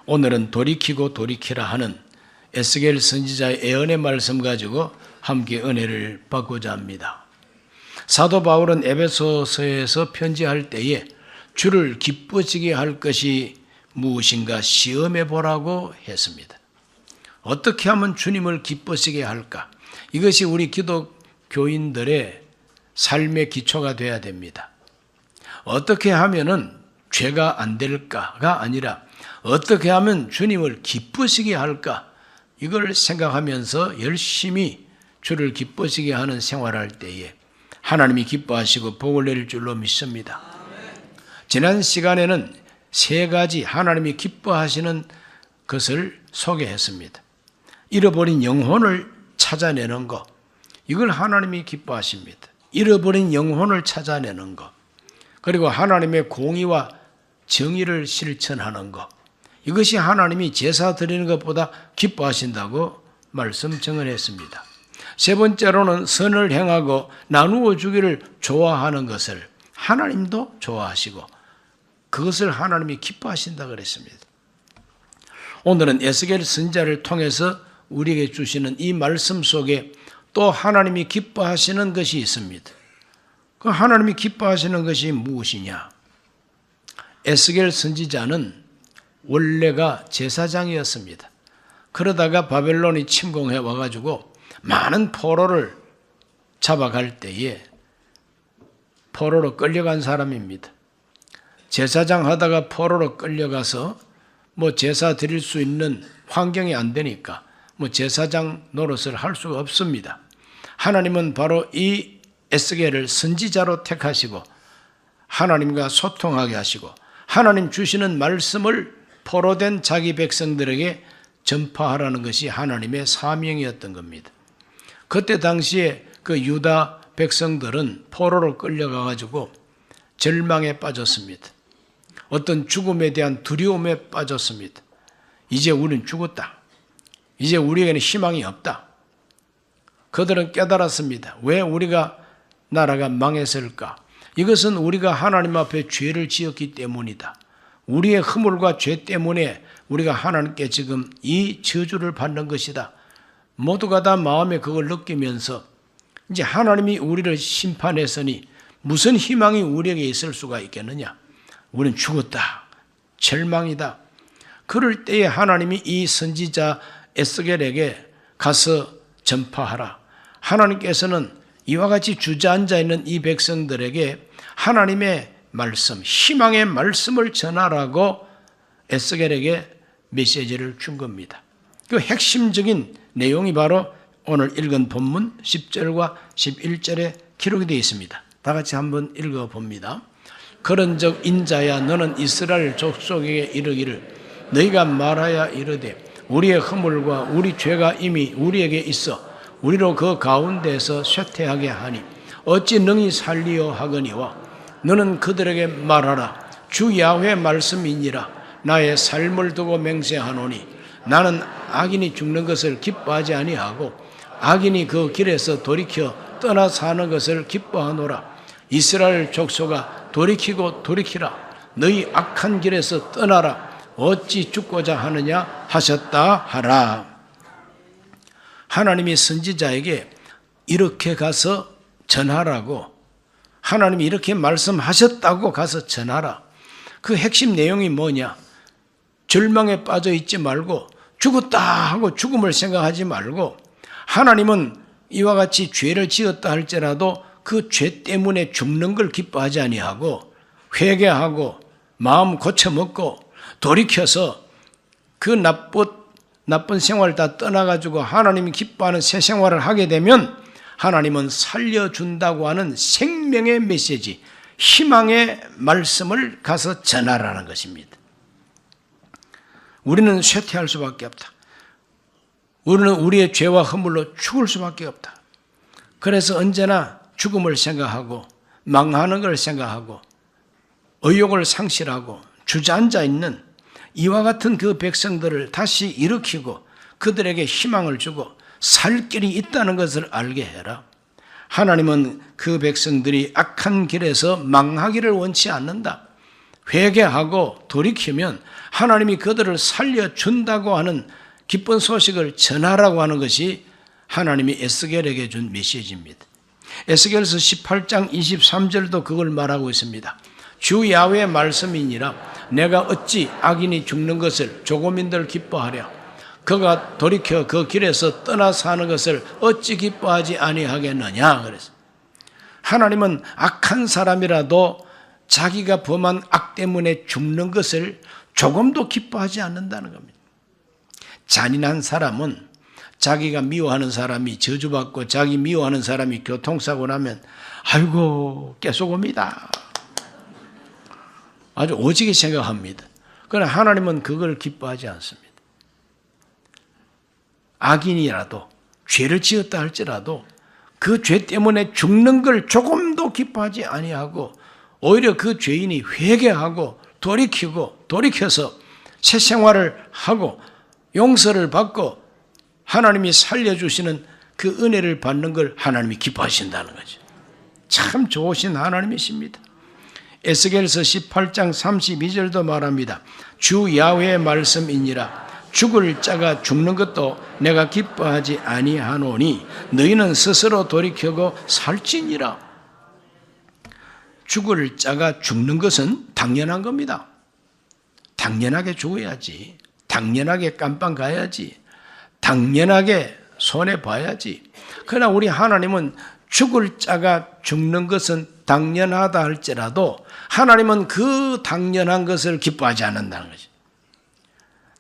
오늘은 돌이키고 돌이키라 하는 에스겔 선지자의 예언의 말씀 가지고 함께 은혜를 받고자 합니다. 사도 바울은 에베소서에서 편지할 때에 주를 기쁘시게 할 것이 무엇인가 시험해 보라고 했습니다. 어떻게 하면 주님을 기쁘시게 할까? 이것이 우리 기독교인들의 삶의 기초가 되어야 됩니다. 어떻게 하면은 죄가 안 될까가 아니라 어떻게 하면 주님을 기쁘시게 할까? 이걸 생각하면서 열심히 주를 기쁘시게 하는 생활할 때에 하나님이 기뻐하시고 복을 내릴 줄로 믿습니다. 지난 시간에는 세 가지 하나님이 기뻐하시는 것을 소개했습니다. 잃어버린 영혼을 찾아내는 것, 이걸 하나님이 기뻐하십니다. 잃어버린 영혼을 찾아내는 것, 그리고 하나님의 공의와 정의를 실천하는 것, 이것이 하나님이 제사 드리는 것보다 기뻐하신다고 말씀 정언했습니다. 세 번째로는 선을 행하고 나누어 주기를 좋아하는 것을 하나님도 좋아하시고 그것을 하나님이 기뻐하신다 그랬습니다. 오늘은 에스겔 선지자를 통해서 우리에게 주시는 이 말씀 속에 또 하나님이 기뻐하시는 것이 있습니다. 그 하나님이 기뻐하시는 것이 무엇이냐? 에스겔 선지자는 원래가 제사장이었습니다. 그러다가 바벨론이 침공해 와가지고 많은 포로를 잡아갈 때에 포로로 끌려간 사람입니다. 제사장 하다가 포로로 끌려가서 제사 드릴 수 있는 환경이 안 되니까 제사장 노릇을 할 수가 없습니다. 하나님은 바로 이 에스겔을 선지자로 택하시고 하나님과 소통하게 하시고 하나님 주시는 말씀을 포로된 자기 백성들에게 전파하라는 것이 하나님의 사명이었던 겁니다. 그때 당시에 그 유다 백성들은 포로로 끌려가가지고 절망에 빠졌습니다. 어떤 죽음에 대한 두려움에 빠졌습니다. 이제 우리는 죽었다. 이제 우리에게는 희망이 없다. 그들은 깨달았습니다. 왜 우리가 나라가 망했을까? 이것은 우리가 하나님 앞에 죄를 지었기 때문이다. 우리의 허물과 죄 때문에 우리가 하나님께 지금 이 저주를 받는 것이다. 모두가 다 마음에 그걸 느끼면서 이제 하나님이 우리를 심판했으니 무슨 희망이 우리에게 있을 수가 있겠느냐? 우리는 죽었다. 절망이다. 그럴 때에 하나님이 이 선지자 에스겔에게 가서 전파하라. 하나님께서는 이와 같이 주저앉아 있는 이 백성들에게 하나님의 말씀, 희망의 말씀을 전하라고 에스겔에게 메시지를 준 겁니다. 그 핵심적인 내용이 바로 오늘 읽은 본문 10절과 11절에 기록이 되어 있습니다. 다 같이 한번 읽어봅니다. 그런즉 인자야 너는 이스라엘 족속에게 이르기를 너희가 말하여 이르되 우리의 허물과 우리 죄가 이미 우리에게 있어 우리로 그 가운데서 쇠퇴하게 하니 어찌 능히 살리어 하거니와 너는 그들에게 말하라. 주 야훼의 말씀이니라. 나의 삶을 두고 맹세하노니 나는 악인이 죽는 것을 기뻐하지 아니하고 악인이 그 길에서 돌이켜 떠나 사는 것을 기뻐하노라. 이스라엘 족속아 돌이키고 돌이키라. 너희 악한 길에서 떠나라. 어찌 죽고자 하느냐 하셨다 하라. 하나님이 선지자에게 이렇게 가서 전하라고, 하나님이 이렇게 말씀하셨다고 가서 전하라. 그 핵심 내용이 뭐냐? 절망에 빠져 있지 말고 죽었다 하고 죽음을 생각하지 말고 하나님은 이와 같이 죄를 지었다 할지라도 그 죄 때문에 죽는 걸 기뻐하지 아니하고 회개하고 마음 고쳐먹고 돌이켜서 그 나쁜 생활 다 떠나가지고 하나님이 기뻐하는 새 생활을 하게 되면 하나님은 살려준다고 하는 생명의 메시지, 희망의 말씀을 가서 전하라는 것입니다. 우리는 쇠퇴할 수밖에 없다. 우리는 우리의 죄와 허물로 죽을 수밖에 없다. 그래서 언제나 죽음을 생각하고 망하는 걸 생각하고 의욕을 상실하고 주저앉아 있는 이와 같은 그 백성들을 다시 일으키고 그들에게 희망을 주고 살 길이 있다는 것을 알게 해라. 하나님은 그 백성들이 악한 길에서 망하기를 원치 않는다. 회개하고 돌이키면 하나님이 그들을 살려준다고 하는 기쁜 소식을 전하라고 하는 것이 하나님이 에스겔에게 준 메시지입니다. 에스겔서 18장 23절도 그걸 말하고 있습니다. 주 야훼의 말씀이니라. 내가 어찌 악인이 죽는 것을 조고민들 기뻐하랴. 그가 돌이켜 그 길에서 떠나 사는 것을 어찌 기뻐하지 아니하겠느냐. 그래서 하나님은 악한 사람이라도 자기가 범한 악 때문에 죽는 것을 조금도 기뻐하지 않는다는 겁니다. 잔인한 사람은 자기가 미워하는 사람이 저주받고 자기 미워하는 사람이 교통사고 나면 아이고 깨소금이다. 아주 오지게 생각합니다. 그러나 하나님은 그걸 기뻐하지 않습니다. 악인이라도 죄를 지었다 할지라도 그 죄 때문에 죽는 걸 조금도 기뻐하지 아니하고 오히려 그 죄인이 회개하고 돌이켜서 새 생활을 하고 용서를 받고 하나님이 살려주시는 그 은혜를 받는 걸 하나님이 기뻐하신다는 거죠. 참 좋으신 하나님이십니다. 에스겔서 18장 32절도 말합니다. 주 야훼의 말씀이니라. 죽을 자가 죽는 것도 내가 기뻐하지 아니하노니 너희는 스스로 돌이켜고 살지니라. 죽을 자가 죽는 것은 당연한 겁니다. 당연하게 죽어야지. 당연하게 깜빵 가야지. 당연하게 손해봐야지. 그러나 우리 하나님은 죽을 자가 죽는 것은 당연하다 할지라도 하나님은 그 당연한 것을 기뻐하지 않는다는 거죠.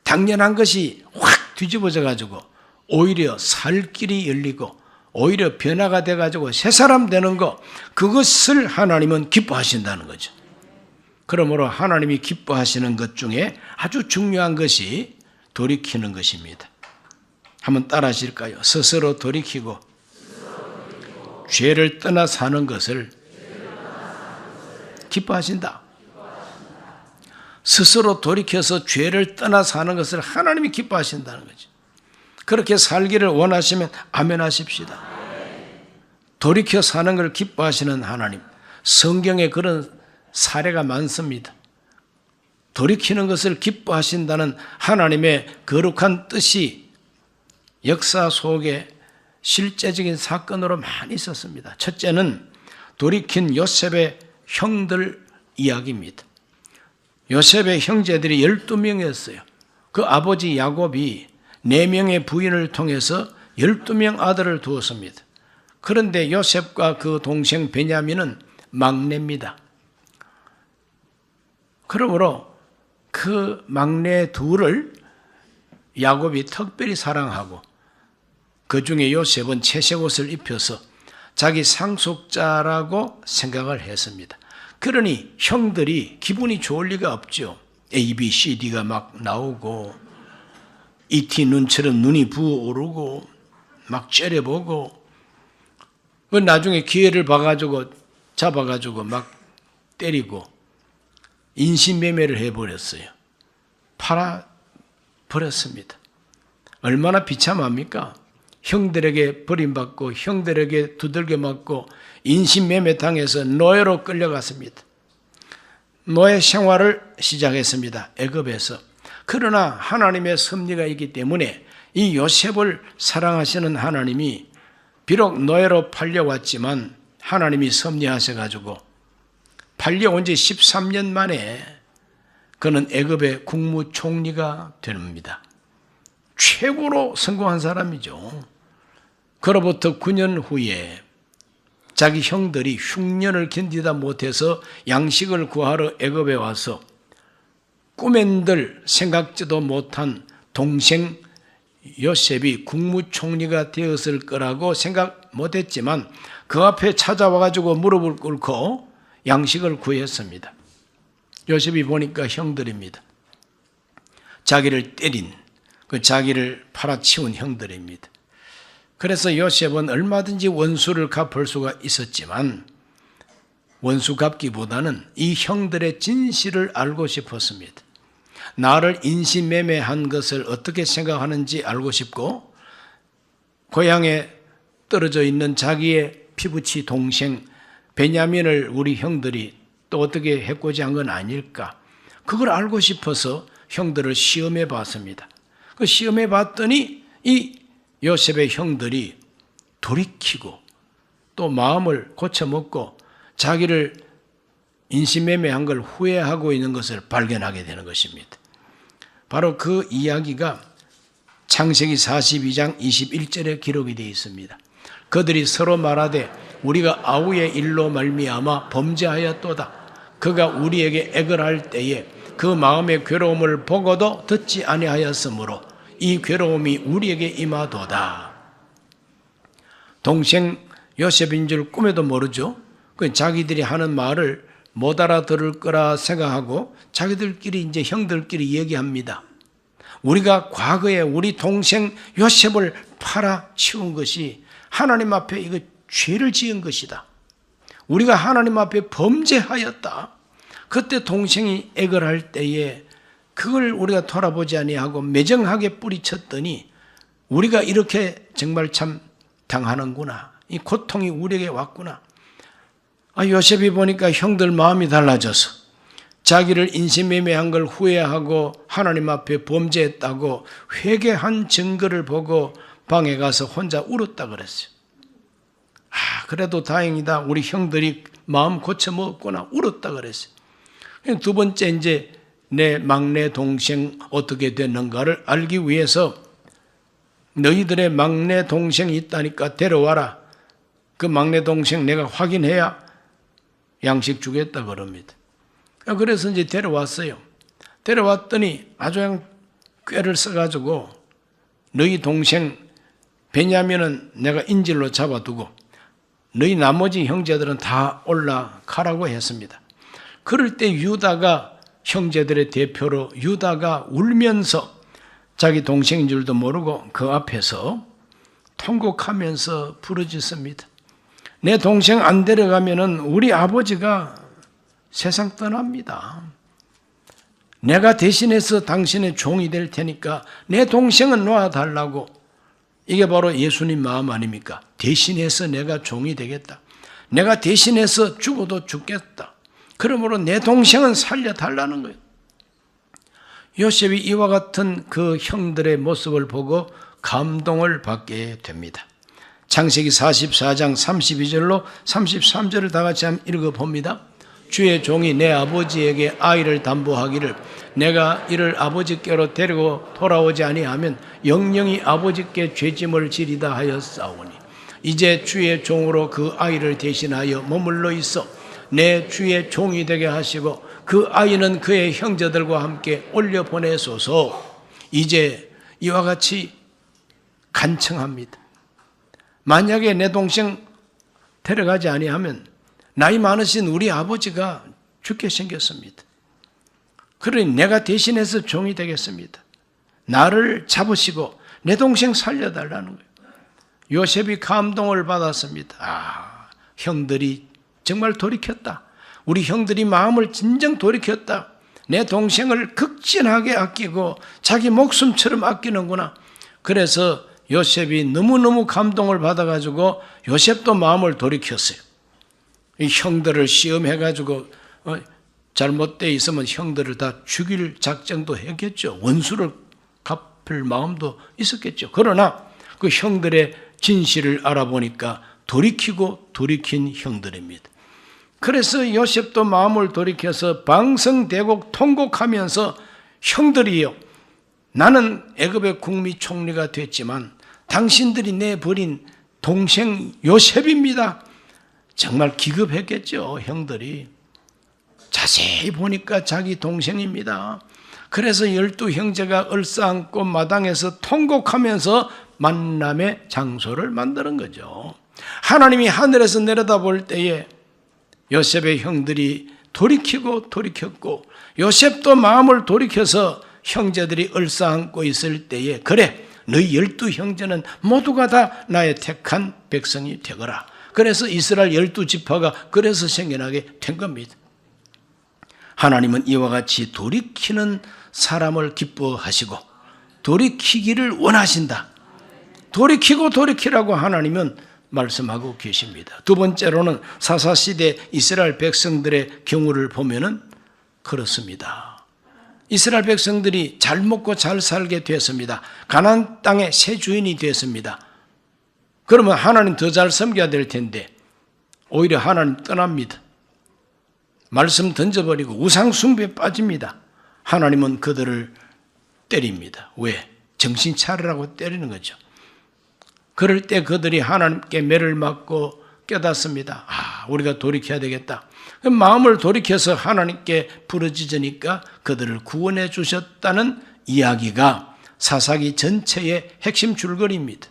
당연한 것이 확 뒤집어져 가지고 오히려 살 길이 열리고 오히려 변화가 돼 가지고 새 사람 되는 것, 그것을 하나님은 기뻐하신다는 거죠. 그러므로 하나님이 기뻐하시는 것 중에 아주 중요한 것이 돌이키는 것입니다. 한번 따라 하실까요? 스스로 돌이키고 죄를 떠나 사는 것을 기뻐하신다. 스스로 돌이켜서 죄를 떠나 사는 것을 하나님이 기뻐하신다는 거죠. 그렇게 살기를 원하시면 아멘 하십시다. 돌이켜 사는 걸 기뻐하시는 하나님. 성경에 그런 사례가 많습니다. 돌이키는 것을 기뻐하신다는 하나님의 거룩한 뜻이 역사 속에 실제적인 사건으로 많이 있었습니다. 첫째는 돌이킨 요셉의 형들 이야기입니다. 요셉의 형제들이 12명이었어요. 그 아버지 야곱이 4명의 부인을 통해서 12명 아들을 두었습니다. 그런데 요셉과 그 동생 베냐민은 막내입니다. 그러므로 그 막내 둘을 야곱이 특별히 사랑하고 그 중에 요셉은 채색 옷을 입혀서 자기 상속자라고 생각을 했습니다. 그러니 형들이 기분이 좋을 리가 없죠. A, B, C, D가 막 나오고 E.T. 눈처럼 눈이 부어오르고 막 째려보고 나중에 기회를 봐가지고 잡아가지고 막 때리고 인신매매를 해버렸어요. 팔아버렸습니다. 얼마나 비참합니까? 형들에게 버림받고 형들에게 두들겨 맞고 인신매매 당해서 노예로 끌려갔습니다. 노예 생활을 시작했습니다. 애굽에서. 그러나 하나님의 섭리가 있기 때문에 이 요셉을 사랑하시는 하나님이 비록 노예로 팔려왔지만 하나님이 섭리하셔가지고 팔려온 지 13년 만에 그는 애굽의 국무총리가 됩니다. 최고로 성공한 사람이죠. 그로부터 9년 후에 자기 형들이 흉년을 견디다 못해서 양식을 구하러 애굽에 와서 꿈엔들 생각지도 못한 동생 요셉이 국무총리가 되었을 거라고 생각 못했지만 그 앞에 찾아와가지고 무릎을 꿇고 양식을 구했습니다. 요셉이 보니까 형들입니다. 자기를 때린, 자기를 팔아치운 형들입니다. 그래서 요셉은 얼마든지 원수를 갚을 수가 있었지만 원수 갚기보다는 이 형들의 진실을 알고 싶었습니다. 나를 인신매매한 것을 어떻게 생각하는지 알고 싶고 고향에 떨어져 있는 자기의 피부치 동생 베냐민을 우리 형들이 또 어떻게 해코지 한 건 아닐까, 그걸 알고 싶어서 형들을 시험해 봤습니다. 그 시험해 봤더니 이 요셉의 형들이 돌이키고 또 마음을 고쳐먹고 자기를 인신매매한 걸 후회하고 있는 것을 발견하게 되는 것입니다. 바로 그 이야기가 창세기 42장 21절에 기록이 되어 있습니다. 그들이 서로 말하되 우리가 아우의 일로 말미암아 범죄하였도다. 그가 우리에게 액을 할 때에 그 마음의 괴로움을 보고도 듣지 아니하였으므로 이 괴로움이 우리에게 임하도다. 동생 요셉인 줄 꿈에도 모르죠. 자기들이 하는 말을 못 알아들을 거라 생각하고 자기들끼리 이제 형들끼리 얘기합니다. 우리가 과거에 우리 동생 요셉을 팔아치운 것이 하나님 앞에 이거 죄를 지은 것이다. 우리가 하나님 앞에 범죄하였다. 그때 동생이 액을 할 때에 그걸 우리가 돌아보지 아니하고 매정하게 뿌리쳤더니 우리가 이렇게 정말 참 당하는구나. 이 고통이 우리에게 왔구나. 요셉이 보니까 형들 마음이 달라져서 자기를 인신매매한 걸 후회하고 하나님 앞에 범죄했다고 회개한 증거를 보고 방에 가서 혼자 울었다 그랬어요. 그래도 다행이다. 우리 형들이 마음 고쳐 먹었구나. 울었다 그랬어요. 두 번째 이제 내 막내 동생 어떻게 됐는가를 알기 위해서 너희들의 막내 동생이 있다니까 데려와라. 그 막내 동생 내가 확인해야 양식 주겠다 그럽니다. 그래서 이제 데려왔어요. 데려왔더니 아주 그냥 꾀를 써가지고 너희 동생 베냐민은 내가 인질로 잡아두고 너희 나머지 형제들은 다 올라가라고 했습니다. 그럴 때 유다가 형제들의 대표로 유다가 울면서 자기 동생인 줄도 모르고 그 앞에서 통곡하면서 부르짖습니다. 내 동생 안 데려가면은 우리 아버지가 세상 떠납니다. 내가 대신해서 당신의 종이 될 테니까 내 동생은 놔달라고. 이게 바로 예수님 마음 아닙니까? 대신해서 내가 종이 되겠다. 내가 대신해서 죽어도 죽겠다. 그러므로 내 동생은 살려달라는 거예요. 요셉이 이와 같은 그 형들의 모습을 보고 감동을 받게 됩니다. 창세기 44장 32절로 33절을 다 같이 한번 읽어봅니다. 주의 종이 내 아버지에게 아이를 담보하기를 내가 이를 아버지께로 데리고 돌아오지 아니하면 영영이 아버지께 죄짐을 지리다 하였사오니 이제 주의 종으로 그 아이를 대신하여 머물러 있어 내 주의 종이 되게 하시고 그 아이는 그의 형제들과 함께 올려보내소서. 이제 이와 같이 간청합니다. 만약에 내 동생 데려가지 아니하면 나이 많으신 우리 아버지가 죽게 생겼습니다. 그러니 내가 대신해서 종이 되겠습니다. 나를 잡으시고 내 동생 살려달라는 거예요. 요셉이 감동을 받았습니다. 형들이 정말 돌이켰다. 우리 형들이 마음을 진정 돌이켰다. 내 동생을 극진하게 아끼고 자기 목숨처럼 아끼는구나. 그래서 요셉이 너무너무 감동을 받아가지고 요셉도 마음을 돌이켰어요. 이 형들을 시험해가지고 잘못되어 있으면 형들을 다 죽일 작정도 했겠죠. 원수를 갚을 마음도 있었겠죠. 그러나 그 형들의 진실을 알아보니까 돌이키고 돌이킨 형들입니다. 그래서 요셉도 마음을 돌이켜서 방성대곡 통곡하면서 형들이요, 나는 애굽의 국미총리가 됐지만 당신들이 내버린 동생 요셉입니다. 정말 기급했겠죠. 형들이 자세히 보니까 자기 동생입니다. 그래서 12형제가 얼싸안고 마당에서 통곡하면서 만남의 장소를 만드는 거죠. 하나님이 하늘에서 내려다볼 때에 요셉의 형들이 돌이키고 돌이켰고 요셉도 마음을 돌이켜서 형제들이 얼싸안고 있을 때에 그래 너희 12형제는 모두가 다 나의 택한 백성이 되거라. 그래서 이스라엘 12지파가 그래서 생겨나게 된 겁니다. 하나님은 이와 같이 돌이키는 사람을 기뻐하시고 돌이키기를 원하신다. 돌이키고 돌이키라고 하나님은 말씀하고 계십니다. 두 번째로는 사사시대 이스라엘 백성들의 경우를 보면은 그렇습니다. 이스라엘 백성들이 잘 먹고 잘 살게 됐습니다. 가나안 땅의 새 주인이 됐습니다. 그러면 하나님 더 잘 섬겨야 될 텐데 오히려 하나님 떠납니다. 말씀 던져버리고 우상 숭배에 빠집니다. 하나님은 그들을 때립니다. 왜? 정신 차리라고 때리는 거죠. 그럴 때 그들이 하나님께 매를 맞고 깨닫습니다. 우리가 돌이켜야 되겠다. 마음을 돌이켜서 하나님께 부르짖으니까 그들을 구원해 주셨다는 이야기가 사사기 전체의 핵심 줄거리입니다.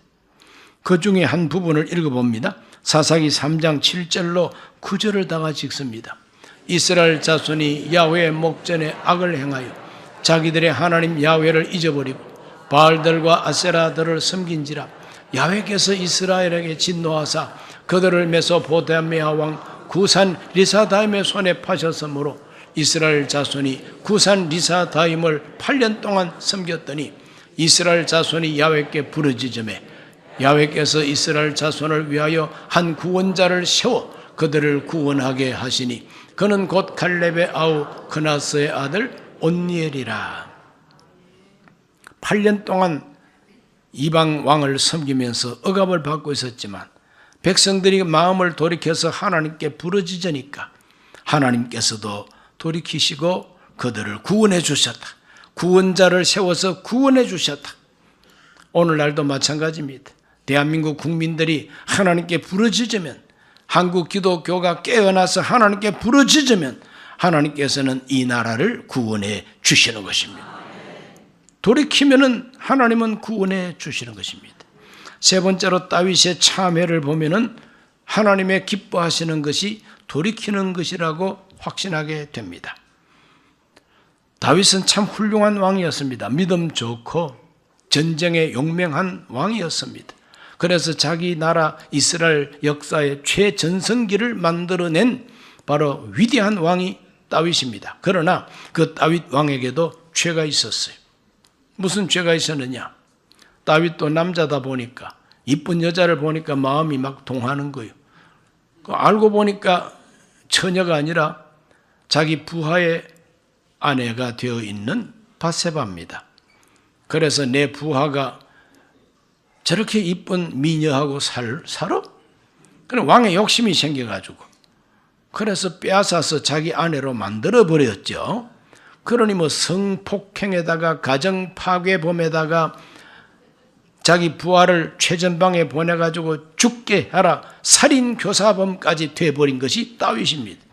그 중에 한 부분을 읽어봅니다. 사사기 3장 7절로 9절을 다가 읽습니다. 이스라엘 자손이 야훼의 목전에 악을 행하여 자기들의 하나님 야훼를 잊어버리고 바알들과 아세라들을 섬긴지라 야훼께서 이스라엘에게 진노하사 그들을 메소포타미아 왕 구산 리사다임의 손에 파셨으므로 이스라엘 자손이 구산 리사다임을 8년 동안 섬겼더니 이스라엘 자손이 야훼께 부르짖으매 야훼께서 이스라엘 자손을 위하여 한 구원자를 세워 그들을 구원하게 하시니 그는 곧 갈렙의 아우 그나스의 아들 온니엘이라. 8년 동안 이방 왕을 섬기면서 억압을 받고 있었지만 백성들이 마음을 돌이켜서 하나님께 부르짖으니까 하나님께서도 돌이키시고 그들을 구원해 주셨다. 구원자를 세워서 구원해 주셨다. 오늘날도 마찬가지입니다. 대한민국 국민들이 하나님께 부르짖으면, 한국 기독교가 깨어나서 하나님께 부르짖으면 하나님께서는 이 나라를 구원해 주시는 것입니다. 돌이키면은 하나님은 구원해 주시는 것입니다. 세 번째로 다윗의 참회를 보면은 하나님의 기뻐하시는 것이 돌이키는 것이라고 확신하게 됩니다. 다윗은 참 훌륭한 왕이었습니다. 믿음 좋고 전쟁에 용맹한 왕이었습니다. 그래서 자기 나라 이스라엘 역사의 최전성기를 만들어낸 바로 위대한 왕이 다윗입니다. 그러나 그 다윗 왕에게도 죄가 있었어요. 무슨 죄가 있었느냐? 다윗도 남자다 보니까 이쁜 여자를 보니까 마음이 막 동하는 거예요. 알고 보니까 처녀가 아니라 자기 부하의 아내가 되어 있는 밧세바입니다. 그래서 내 부하가 저렇게 이쁜 미녀하고 살아? 그럼 왕의 욕심이 생겨가지고 그래서 빼앗아서 자기 아내로 만들어버렸죠. 그러니 뭐 성폭행에다가 가정파괴범에다가 자기 부하를 최전방에 보내가지고 죽게 하라 살인교사범까지 돼버린 것이 다윗입니다.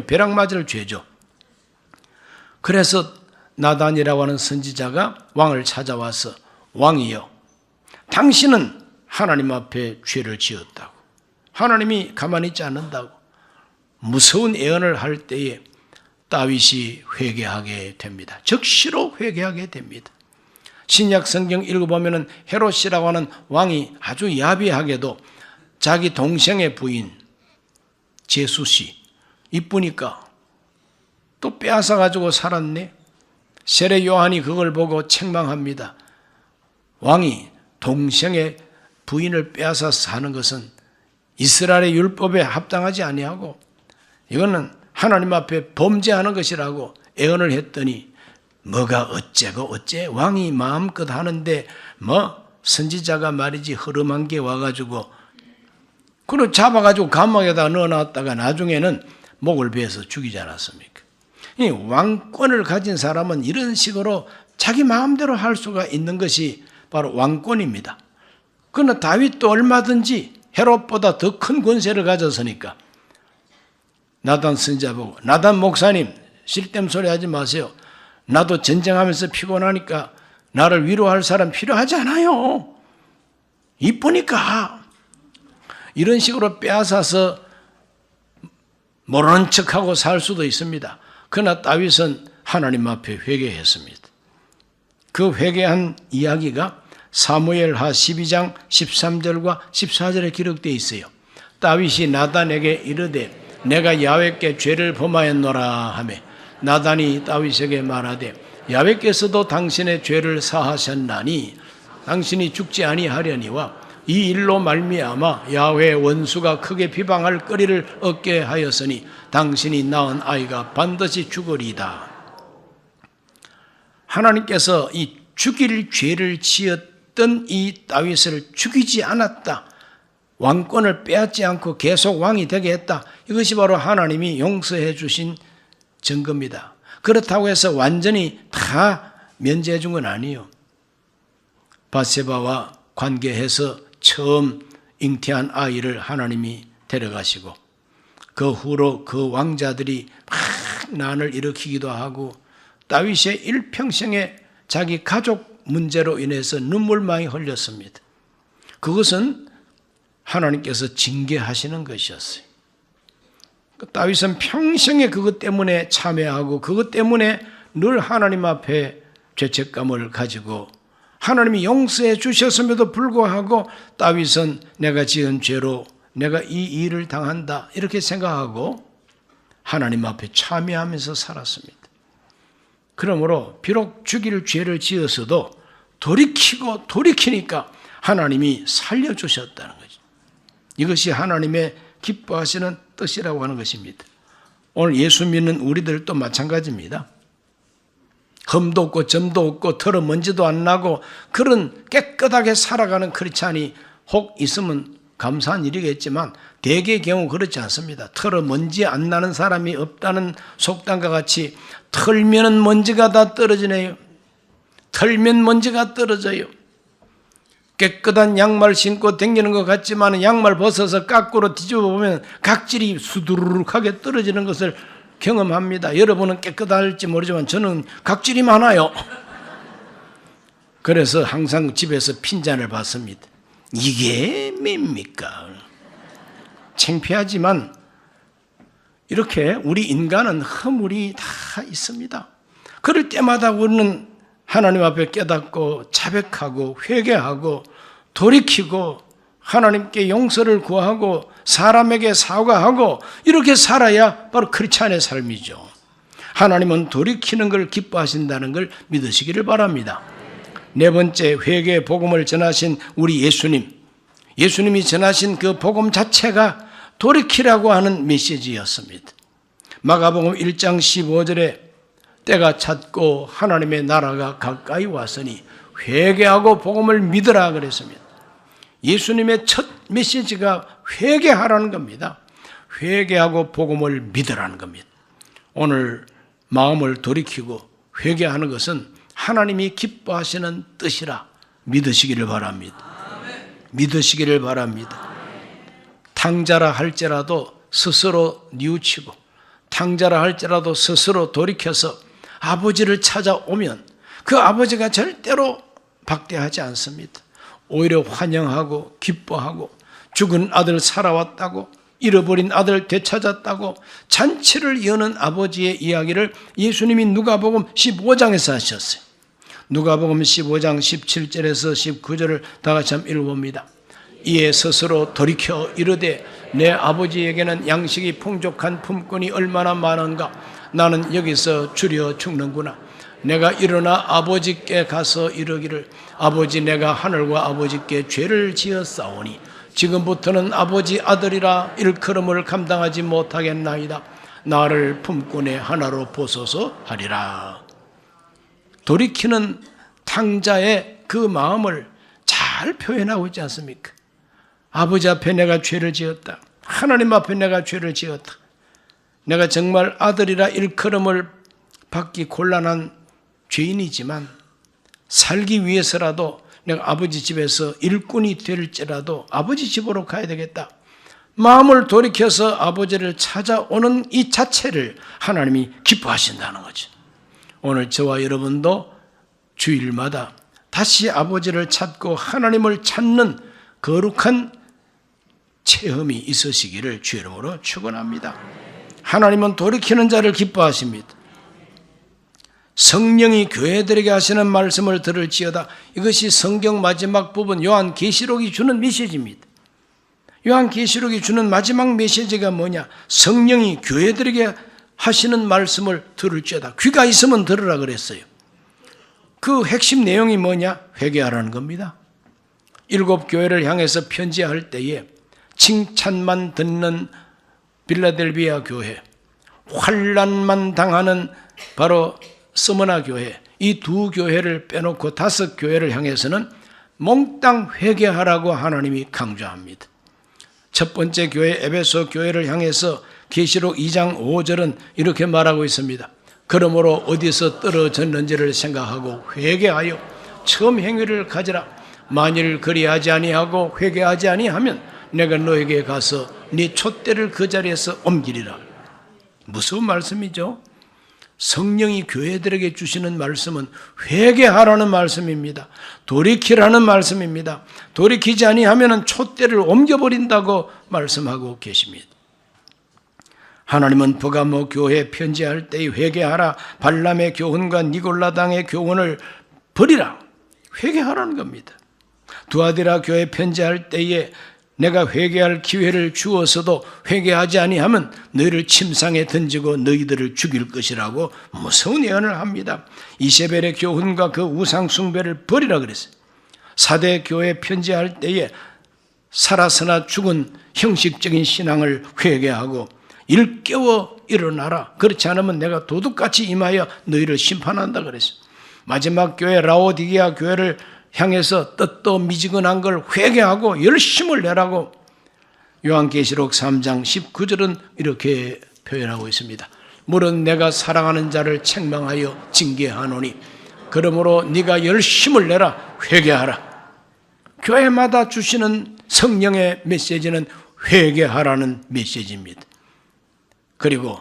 벼락 맞을 죄죠. 그래서 나단이라고 하는 선지자가 왕을 찾아와서 왕이여 당신은 하나님 앞에 죄를 지었다고 하나님이 가만히 있지 않는다고 무서운 예언을 할 때에 다윗이 회개하게 됩니다. 즉시로 회개하게 됩니다. 신약 성경 읽어보면 헤롯이라고 하는 왕이 아주 야비하게도 자기 동생의 부인 제수씨 이쁘니까 또 빼앗아 가지고 살았네. 세례 요한이 그걸 보고 책망합니다. 왕이 동생의 부인을 빼앗아 사는 것은 이스라엘의 율법에 합당하지 아니하고 이거는 하나님 앞에 범죄하는 것이라고 애언을 했더니 뭐가 어째고 어째 왕이 마음껏 하는데 뭐 선지자가 말이지 흐름한 게 와가지고 그걸 잡아가지고 감옥에다 넣어놨다가 나중에는 목을 베어서 죽이지 않았습니까? 이 왕권을 가진 사람은 이런 식으로 자기 마음대로 할 수가 있는 것이 바로 왕권입니다. 그러나 다윗도 얼마든지 헤롯보다 더 큰 권세를 가졌으니까 나단 선지자 보고 나단 목사님 쓸데없는 소리 하지 마세요. 나도 전쟁하면서 피곤하니까 나를 위로할 사람 필요하지 않아요. 이쁘니까. 이런 식으로 빼앗아서 모르는 척하고 살 수도 있습니다. 그러나 다윗은 하나님 앞에 회개했습니다. 그 회개한 이야기가 사무엘하 12장 13절과 14절에 기록되어 있어요. 다윗이 나단에게 이르되 내가 야훼께 죄를 범하였노라 하며 나단이 다윗에게 말하되 야훼께서도 당신의 죄를 사하셨나니 당신이 죽지 아니하려니와 이 일로 말미암아 야훼의 원수가 크게 비방할 거리를 얻게 하였으니 당신이 낳은 아이가 반드시 죽으리이다. 하나님께서 이 죽일 죄를 지었던 이 다윗을 죽이지 않았다. 왕권을 빼앗지 않고 계속 왕이 되게 했다. 이것이 바로 하나님이 용서해 주신 증거입니다. 그렇다고 해서 완전히 다 면제해 준 건 아니에요. 바세바와 관계해서 처음 잉태한 아이를 하나님이 데려가시고 그 후로 그 왕자들이 막 난을 일으키기도 하고 다윗의 일평생에 자기 가족 문제로 인해서 눈물많이 흘렸습니다. 그것은 하나님께서 징계하시는 것이었어요. 다윗은 평생에 그것 때문에 참회하고 그것 때문에 늘 하나님 앞에 죄책감을 가지고 하나님이 용서해 주셨음에도 불구하고 다윗은 내가 지은 죄로 내가 이 일을 당한다 이렇게 생각하고 하나님 앞에 참회하면서 살았습니다. 그러므로 비록 죽일 죄를 지었어도 돌이키니까 하나님이 살려주셨다는 거죠. 이것이 하나님의 기뻐하시는 뜻이라고 하는 것입니다. 오늘 예수 믿는 우리들도 마찬가지입니다. 흠도 없고 점도 없고 털어 먼지도 안 나고 그런 깨끗하게 살아가는 크리스찬이 혹 있으면 감사한 일이겠지만 대개의 경우 그렇지 않습니다. 털어 먼지 안 나는 사람이 없다는 속담과 같이 털면은 먼지가 다 떨어지네요. 털면 먼지가 떨어져요. 깨끗한 양말 신고 다니는 것 같지만 양말 벗어서 깎으로 뒤집어 보면 각질이 수두룩하게 떨어지는 것을 경험합니다. 여러분은 깨끗할지 모르지만 저는 각질이 많아요. 그래서 항상 집에서 핀잔을 받습니다. 이게 뭡니까? 창피하지만 이렇게 우리 인간은 허물이 다 있습니다. 그럴 때마다 우리는 하나님 앞에 깨닫고 자백하고 회개하고 돌이키고 하나님께 용서를 구하고 사람에게 사과하고 이렇게 살아야 바로 크리스찬의 삶이죠. 하나님은 돌이키는 걸 기뻐하신다는 걸 믿으시기를 바랍니다. 네 번째, 회개의 복음을 전하신 우리 예수님이 전하신 그 복음 자체가 돌이키라고 하는 메시지였습니다. 마가복음 1장 15절에 때가 찼고 하나님의 나라가 가까이 왔으니 회개하고 복음을 믿으라 그랬습니다. 예수님의 첫 메시지가 회개하라는 겁니다. 회개하고 복음을 믿으라는 겁니다. 오늘 마음을 돌이키고 회개하는 것은 하나님이 기뻐하시는 뜻이라 믿으시기를 바랍니다. 믿으시기를 바랍니다. 탕자라 할지라도 스스로 뉘우치고 탕자라 할지라도 스스로 돌이켜서 아버지를 찾아오면 그 아버지가 절대로 박대하지 않습니다. 오히려 환영하고 기뻐하고 죽은 아들 살아왔다고 잃어버린 아들 되찾았다고 잔치를 여는 아버지의 이야기를 예수님이 누가복음 15장에서 하셨어요. 누가복음 15장 17절에서 19절을 다 같이 한번 읽어봅니다. 이에 스스로 돌이켜 이르되 내 아버지에게는 양식이 풍족한 품꾼이 얼마나 많은가. 나는 여기서 줄여 죽는구나. 내가 일어나 아버지께 가서 이르기를 아버지 내가 하늘과 아버지께 죄를 지었사오니 지금부터는 아버지 아들이라 일컬음을 감당하지 못하겠나이다. 나를 품꾼의 하나로 보소서 하리라. 돌이키는 탕자의 그 마음을 잘 표현하고 있지 않습니까? 아버지 앞에 내가 죄를 지었다. 하나님 앞에 내가 죄를 지었다. 내가 정말 아들이라 일컬음을 받기 곤란한 죄인이지만 살기 위해서라도 내가 아버지 집에서 일꾼이 될지라도 아버지 집으로 가야 되겠다. 마음을 돌이켜서 아버지를 찾아오는 이 자체를 하나님이 기뻐하신다는 거죠. 오늘 저와 여러분도 주일마다 다시 아버지를 찾고 하나님을 찾는 거룩한 체험이 있으시기를 주 이름으로 축원합니다. 하나님은 돌이키는 자를 기뻐하십니다. 성령이 교회들에게 하시는 말씀을 들을지어다. 이것이 성경 마지막 부분 요한계시록이 주는 메시지입니다. 요한계시록이 주는 마지막 메시지가 뭐냐? 성령이 교회들에게 하시는 말씀을 들을지어다. 귀가 있으면 들으라 그랬어요. 그 핵심 내용이 뭐냐? 회개하라는 겁니다. 7 교회를 향해서 편지할 때에 칭찬만 듣는 빌라델비아 교회, 환난만 당하는 바로 스무나 교회, 이 두 교회를 빼놓고 5교회를 향해서는 몽땅 회개하라고 하나님이 강조합니다. 첫 번째 교회 에베소 교회를 향해서 계시록 2장 5절은 이렇게 말하고 있습니다. 그러므로 어디서 떨어졌는지를 생각하고 회개하여 처음 행위를 가지라. 만일 그리하지 아니하고 회개하지 아니하면 내가 너에게 가서 네 촛대를 그 자리에서 옮기리라. 무슨 말씀이죠? 성령이 교회들에게 주시는 말씀은 회개하라는 말씀입니다. 돌이키라는 말씀입니다. 돌이키지 아니하면 촛대를 옮겨버린다고 말씀하고 계십니다. 하나님은 버가모 교회에 편지할 때에 회개하라, 발람의 교훈과 니골라당의 교훈을 버리라, 회개하라는 겁니다. 두아디라 교회에 편지할 때에 내가 회개할 기회를 주어서도 회개하지 아니하면 너희를 침상에 던지고 너희들을 죽일 것이라고 무서운 예언을 합니다. 이세벨의 교훈과 그 우상 숭배를 버리라 그랬어요. 사대 교회에 편지할 때에 살아서나 죽은 형식적인 신앙을 회개하고 일깨워 일어나라. 그렇지 않으면 내가 도둑같이 임하여 너희를 심판한다 그랬어요. 마지막 교회 라오디게아 교회를 향해서 뜻도 미지근한 걸 회개하고 열심을 내라고 요한계시록 3장 19절은 이렇게 표현하고 있습니다. 물은 내가 사랑하는 자를 책망하여 징계하노니 그러므로 네가 열심을 내라, 회개하라. 교회마다 주시는 성령의 메시지는 회개하라는 메시지입니다. 그리고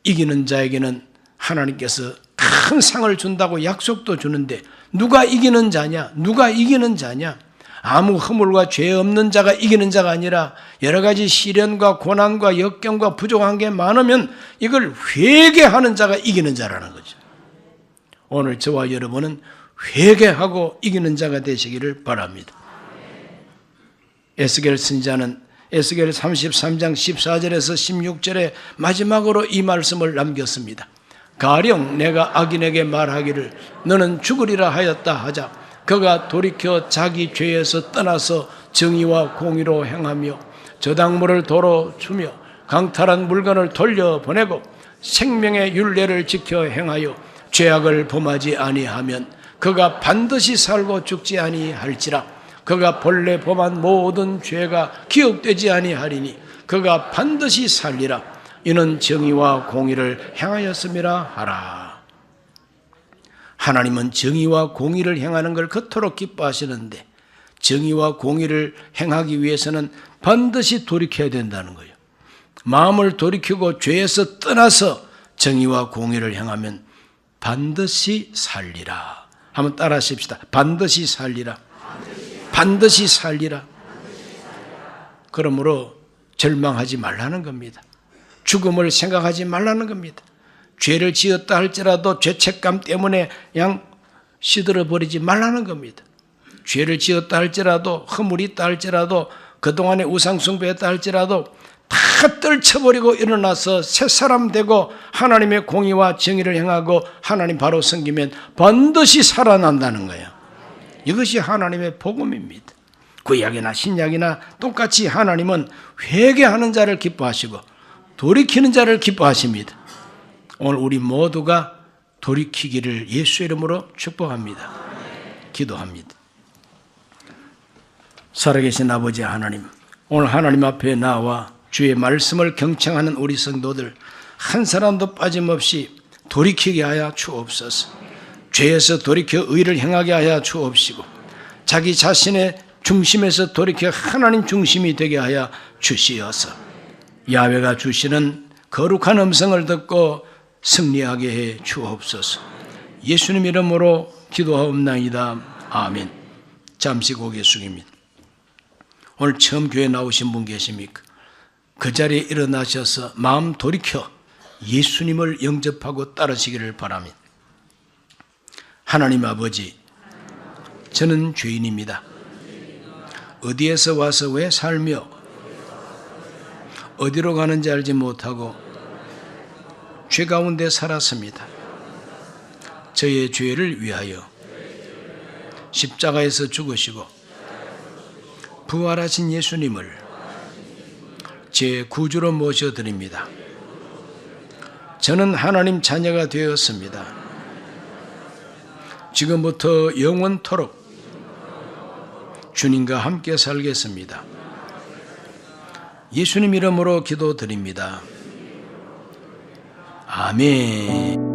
이기는 자에게는 하나님께서 큰 상을 준다고 약속도 주는데 누가 이기는 자냐? 누가 이기는 자냐? 아무 허물과 죄 없는 자가 이기는 자가 아니라 여러 가지 시련과 고난과 역경과 부족한 게 많으면 이걸 회개하는 자가 이기는 자라는 거죠. 오늘 저와 여러분은 회개하고 이기는 자가 되시기를 바랍니다. 에스겔 선지자는 에스겔 33장 14절에서 16절에 마지막으로 이 말씀을 남겼습니다. 가령 내가 악인에게 말하기를 너는 죽으리라 하였다 하자 그가 돌이켜 자기 죄에서 떠나서 정의와 공의로 행하며 저당물을 도로 주며 강탈한 물건을 돌려보내고 생명의 율례를 지켜 행하여 죄악을 범하지 아니하면 그가 반드시 살고 죽지 아니할지라. 그가 본래 범한 모든 죄가 기억되지 아니하리니 그가 반드시 살리라. 이는 정의와 공의를 행하였음이라 하라. 하나님은 정의와 공의를 행하는 걸 그토록 기뻐하시는데 정의와 공의를 행하기 위해서는 반드시 돌이켜야 된다는 거예요. 마음을 돌이키고 죄에서 떠나서 정의와 공의를 행하면 반드시 살리라. 한번 따라 하십시다. 반드시 살리라. 반드시 살리라. 그러므로 절망하지 말라는 겁니다. 죽음을 생각하지 말라는 겁니다. 죄를 지었다 할지라도 죄책감 때문에 그냥 시들어버리지 말라는 겁니다. 죄를 지었다 할지라도 허물이 있다 할지라도 그동안에 우상숭배했다 할지라도 다 떨쳐버리고 일어나서 새사람 되고 하나님의 공의와 정의를 행하고 하나님 바로 섬기면 반드시 살아난다는 거예요. 이것이 하나님의 복음입니다. 구약이나 신약이나 똑같이 하나님은 회개하는 자를 기뻐하시고 돌이키는 자를 기뻐하십니다. 오늘 우리 모두가 돌이키기를 예수의 이름으로 축복합니다. 기도합니다. 살아계신 아버지 하나님, 오늘 하나님 앞에 나와 주의 말씀을 경청하는 우리 성도들 한 사람도 빠짐없이 돌이키게 하여 주옵소서. 죄에서 돌이켜 의를 행하게 하여 주옵시고 자기 자신의 중심에서 돌이켜 하나님 중심이 되게 하여 주시어서 야훼가 주시는 거룩한 음성을 듣고 승리하게 해 주옵소서. 예수님 이름으로 기도하옵나이다. 아멘. 잠시 고개 숙입니다. 오늘 처음 교회 나오신 분 계십니까? 그 자리에 일어나셔서 마음 돌이켜 예수님을 영접하고 따르시기를 바랍니다. 하나님 아버지, 저는 죄인입니다. 어디에서 와서 왜 살며 어디로 가는지 알지 못하고 죄 가운데 살았습니다. 저의 죄를 위하여 십자가에서 죽으시고 부활하신 예수님을 제 구주로 모셔드립니다. 저는 하나님 자녀가 되었습니다. 지금부터 영원토록 주님과 함께 살겠습니다. 예수님 이름으로 기도드립니다. 아멘.